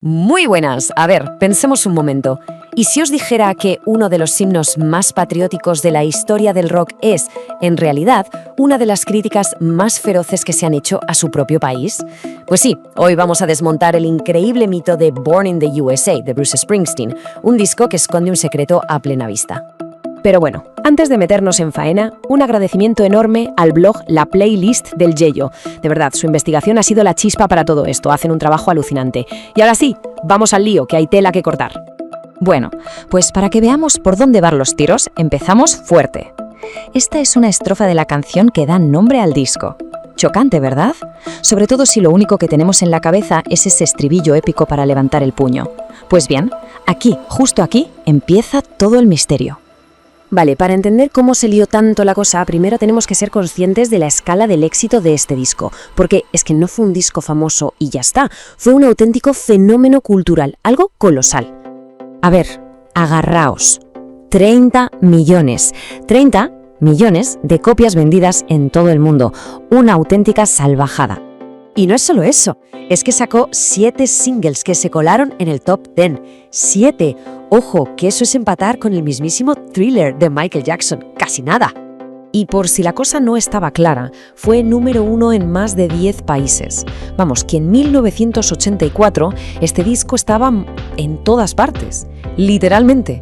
Muy buenas. A ver, pensemos un momento. ¿Y si os dijera que uno de los himnos más patrióticos de la historia del rock es, en realidad, una de las críticas más feroces que se han hecho a su propio país? Pues sí, hoy vamos a desmontar el increíble mito de Born in the USA de Bruce Springsteen, un disco que esconde un secreto a plena vista. Pero bueno, antes de meternos en faena, un agradecimiento enorme al blog La Playlist del Yello. De verdad, su investigación ha sido la chispa para todo esto, hacen un trabajo alucinante. Y ahora sí, vamos al lío, que hay tela que cortar. Bueno, pues para que veamos por dónde van los tiros, empezamos fuerte. Esta es una estrofa de la canción que da nombre al disco. Chocante, ¿verdad? Sobre todo si lo único que tenemos en la cabeza es ese estribillo épico para levantar el puño. Pues bien, aquí, justo aquí, empieza todo el misterio. Vale, para entender cómo se lió tanto la cosa, primero tenemos que ser conscientes de la escala del éxito de este disco, porque es que no fue un disco famoso y ya está, fue un auténtico fenómeno cultural, algo colosal. A ver, agarraos. 30 millones. 30 millones de copias vendidas en todo el mundo. Una auténtica salvajada. Y no es solo eso, es que sacó 7 singles que se colaron en el top 10. 7. Ojo, que eso es empatar con el mismísimo Thriller de Michael Jackson. Casi nada. Y por si la cosa no estaba clara, fue número 1 en más de 10 países. Vamos, que en 1984 este disco estaba en todas partes, literalmente.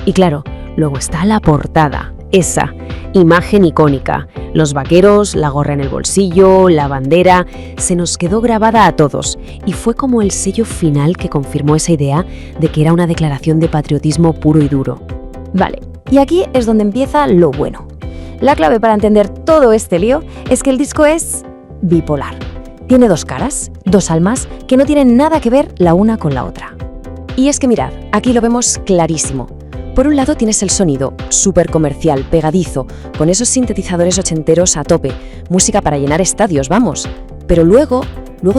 Y claro, luego está la portada, esa imagen icónica. Los vaqueros, la gorra en el bolsillo, la bandera, se nos quedó grabada a todos y fue como el sello final que confirmó esa idea de que era una declaración de patriotismo puro y duro. Vale, y aquí es donde empieza lo bueno. La clave para entender todo este lío es que el disco es bipolar. Tiene 2 caras, 2 almas que no tienen nada que ver la una con la otra. Y es que mirad, aquí lo vemos clarísimo. Por un lado tienes el sonido, súper comercial, pegadizo, con esos sintetizadores ochenteros a tope, música para llenar estadios, vamos. Pero luego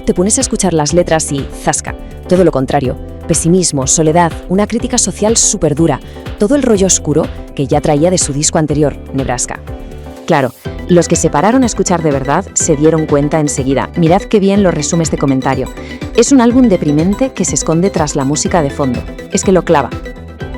te pones a escuchar las letras y ¡zasca! Todo lo contrario. Pesimismo, soledad, una crítica social súper dura, todo el rollo oscuro que ya traía de su disco anterior, Nebraska. Claro, los que se pararon a escuchar de verdad se dieron cuenta enseguida. Mirad qué bien lo resume este comentario. Es un álbum deprimente que se esconde tras la música de fondo. Es que lo clava.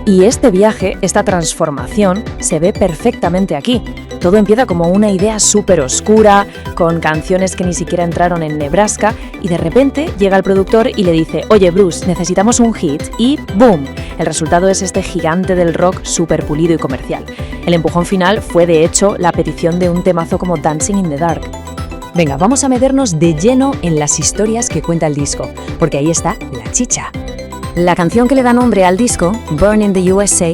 Y este viaje, esta transformación, se ve perfectamente aquí. Todo empieza como una idea súper oscura, con canciones que ni siquiera entraron en Nebraska, y de repente llega el productor y le dice: «Oye, Bruce, necesitamos un hit», y ¡boom! El resultado es este gigante del rock súper pulido y comercial. El empujón final fue, de hecho, la petición de un temazo como Dancing in the Dark. Venga, vamos a meternos de lleno en las historias que cuenta el disco, porque ahí está la chicha. La canción que le da nombre al disco, Born in the USA,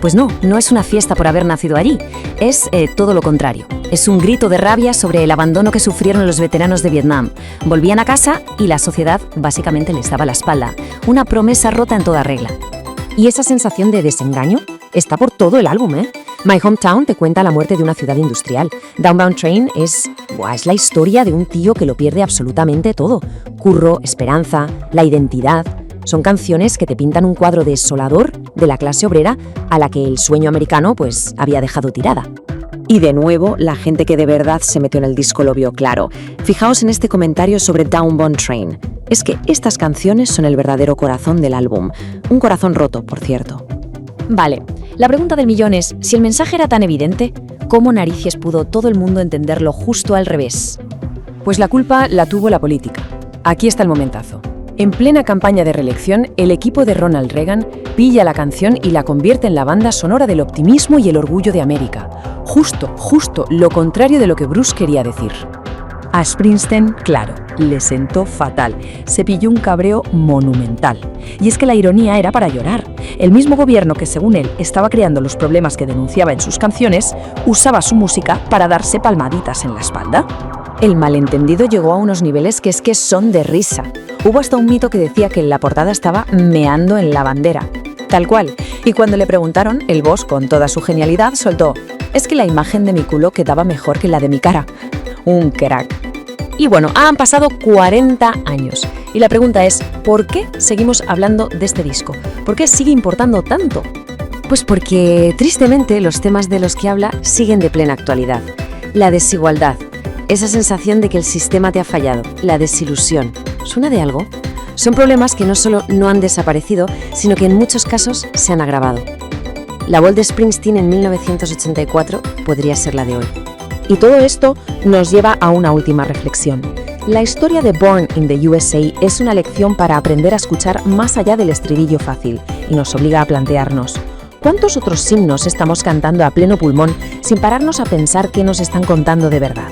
pues no es una fiesta por haber nacido allí, es todo lo contrario. Es un grito de rabia sobre el abandono que sufrieron los veteranos de Vietnam. Volvían a casa y la sociedad básicamente les daba la espalda. Una promesa rota en toda regla. Y esa sensación de desengaño está por todo el álbum, ¿eh? My Hometown te cuenta la muerte de una ciudad industrial. Downbound Train es la historia de un tío que lo pierde absolutamente todo. Curro, esperanza, la identidad. Son canciones que te pintan un cuadro desolador de la clase obrera a la que el sueño americano pues había dejado tirada. Y de nuevo, la gente que de verdad se metió en el disco lo vio claro. Fijaos en este comentario sobre Downbound Train. Es que estas canciones son el verdadero corazón del álbum. Un corazón roto, por cierto. Vale, la pregunta del millón es, si el mensaje era tan evidente, ¿cómo narices pudo todo el mundo entenderlo justo al revés? Pues la culpa la tuvo la política. Aquí está el momentazo. En plena campaña de reelección, el equipo de Ronald Reagan pilla la canción y la convierte en la banda sonora del optimismo y el orgullo de América. Justo lo contrario de lo que Bruce quería decir. A Springsteen, claro, le sentó fatal. Se pilló un cabreo monumental. Y es que la ironía era para llorar. El mismo gobierno que, según él, estaba creando los problemas que denunciaba en sus canciones, usaba su música para darse palmaditas en la espalda. El malentendido llegó a unos niveles que son de risa. Hubo hasta un mito que decía que en la portada estaba meando en la bandera. Tal cual. Y cuando le preguntaron, el boss, con toda su genialidad, soltó: «Es que la imagen de mi culo quedaba mejor que la de mi cara». Un crack. Y bueno, han pasado 40 años. Y la pregunta es, ¿por qué seguimos hablando de este disco? ¿Por qué sigue importando tanto? Pues porque, tristemente, los temas de los que habla siguen de plena actualidad. La desigualdad, esa sensación de que el sistema te ha fallado, la desilusión. ¿Suena de algo? Son problemas que no solo no han desaparecido, sino que en muchos casos se han agravado. La voz de Springsteen en 1984 podría ser la de hoy. Y todo esto nos lleva a una última reflexión. La historia de Born in the USA es una lección para aprender a escuchar más allá del estribillo fácil y nos obliga a plantearnos ¿cuántos otros himnos estamos cantando a pleno pulmón sin pararnos a pensar qué nos están contando de verdad?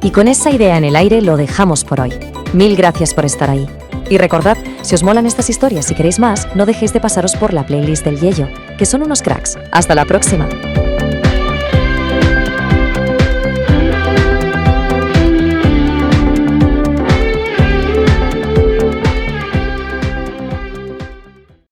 Y con esa idea en el aire lo dejamos por hoy. Mil gracias por estar ahí. Y recordad, si os molan estas historias y queréis más, no dejéis de pasaros por la playlist del Yello, que son unos cracks. ¡Hasta la próxima!